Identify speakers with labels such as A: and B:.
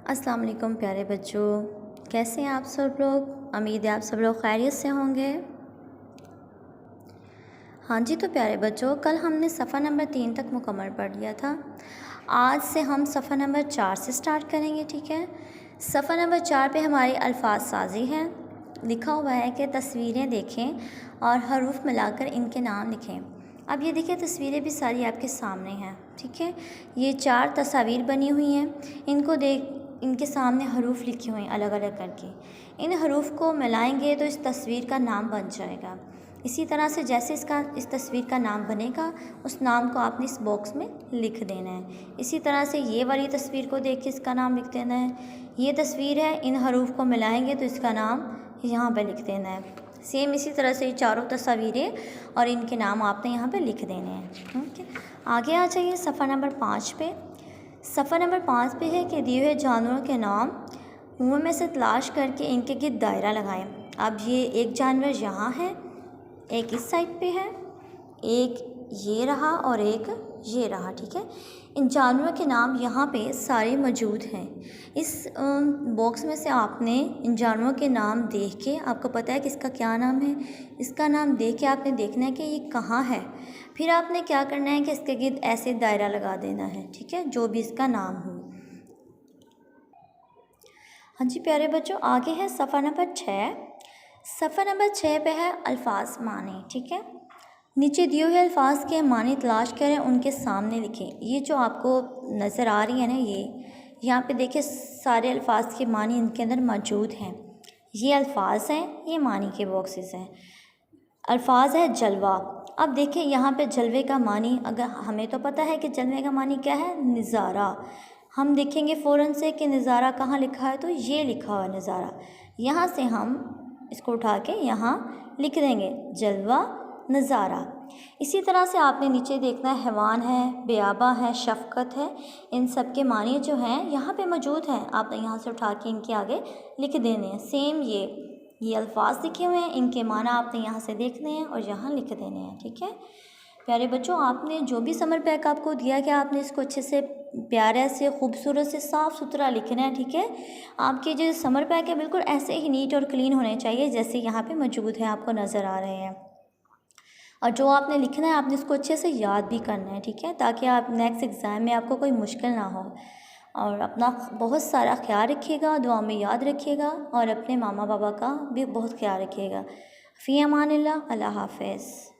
A: अस्सलाम वालेकुम प्यारे बच्चों, कैसे हैं आप सब लोग। उम्मीद है आप सब लोग खैरियत से होंगे। हाँ जी, तो प्यारे बच्चों, कल हमने सफ़ा नंबर 3 तक मुकम्मल पढ़ लिया था। आज से हम सफ़ा नंबर 4 से स्टार्ट करेंगे, ठीक है। सफ़ा नंबर 4 पे हमारी अल्फाज साजी हैं। लिखा हुआ है कि तस्वीरें देखें और हरूफ मिलाकर इनके नाम लिखें। अब ये देखिए, तस्वीरें भी सारी आपके सामने हैं, ठीक है। ये 4 तस्वीर बनी हुई हैं। इनको देख, इनके सामने हरूफ लिखे हुए हैं अलग अलग करके। इन हरूफ को मिलाएंगे तो इस तस्वीर का नाम बन जाएगा। इसी तरह से जैसे इस तस्वीर का नाम बनेगा, उस नाम को आपने इस बॉक्स में लिख देना है। इसी तरह से ये वाली तस्वीर को देख के इसका नाम लिख देना है। ये तस्वीर है, इन हरूफ को मिलाएंगे तो इसका नाम यहाँ पे लिख देना है। सेम इसी तरह से ये चारों तस्वीरें और इनके नाम आपने यहाँ पे लिख देने हैं, ठीक है। आगे आ जाइए सफ़ा नंबर 5 पे। सफ़ा नंबर 5 पे है कि दिए हुए जानवरों के नाम मुँह में से तलाश करके इनके गिर्द दायरा लगाएं। अब ये एक जानवर यहाँ है, एक इस साइड पे है, एक ये रहा और एक ये रहा, ठीक है। इन जानवरों के नाम यहाँ पे सारे मौजूद हैं। इस बॉक्स में से आपने इन जानवरों के नाम देख के, आपको पता है कि इसका क्या नाम है, इसका नाम देख के आपने देखना है कि ये कहाँ है। फिर आपने क्या करना है कि इसके गिर्द ऐसे दायरा लगा देना है, ठीक है, जो भी इसका नाम हो। हाँ जी प्यारे बच्चों, आगे है सफ़ा नंबर 6। सफ़ा नंबर 6 पे है अल्फाज माने, ठीक है। नीचे दिए हुए अल्फाज के मानी तलाश करें, उनके सामने लिखें। ये जो आपको नज़र आ रही है ना, ये यहाँ पे देखिए सारे अल्फाज के मानी इनके अंदर मौजूद हैं। ये अल्फाज हैं, ये मानी के बॉक्सेस हैं। अल्फाज है जलवा। अब देखिए यहाँ पे जलवे का मानी, अगर हमें तो पता है कि जलवे का मानी क्या है, नज़ारा। हम देखेंगे फ़ौरन से कि नज़ारा कहाँ लिखा है, तो ये लिखा हुआ है नज़ारा। यहाँ से हम इसको उठा के यहाँ लिख देंगे जलवा नज़ारा। इसी तरह से आपने नीचे देखना है, हैवान है, बेआबा है, शफ़क़त है। इन सब के मानी जो हैं यहाँ पे मौजूद हैं। आपने यहाँ से उठा के इनके आगे लिख देने हैं। सेम ये अल्फाज लिखे हुए हैं, इनके माना आपने यहाँ से देखने हैं और यहाँ लिख देने हैं, ठीक है। प्यारे बच्चों, आपने जो भी समर पैक आपको दिया गया, आपने इसको अच्छे से प्यारे से खूबसूरत से साफ़ सुथरा लिखना है, ठीक है। आपके जो समर पैक है बिल्कुल ऐसे ही नीट और क्लीन होने चाहिए जैसे यहाँ पे मौजूद है, आपको नज़र आ रहे हैं। और जो आपने लिखना है आपने इसको अच्छे से याद भी करना है, ठीक है, ताकि आप नेक्स्ट एग्ज़ाम में आपको कोई मुश्किल ना हो। और अपना बहुत सारा ख्याल रखिएगा, दुआ में याद रखिएगा और अपने मामा बाबा का भी बहुत ख्याल रखिएगा। फ़ी अमानिल्लाह, अल्लाह हाफ़िज़।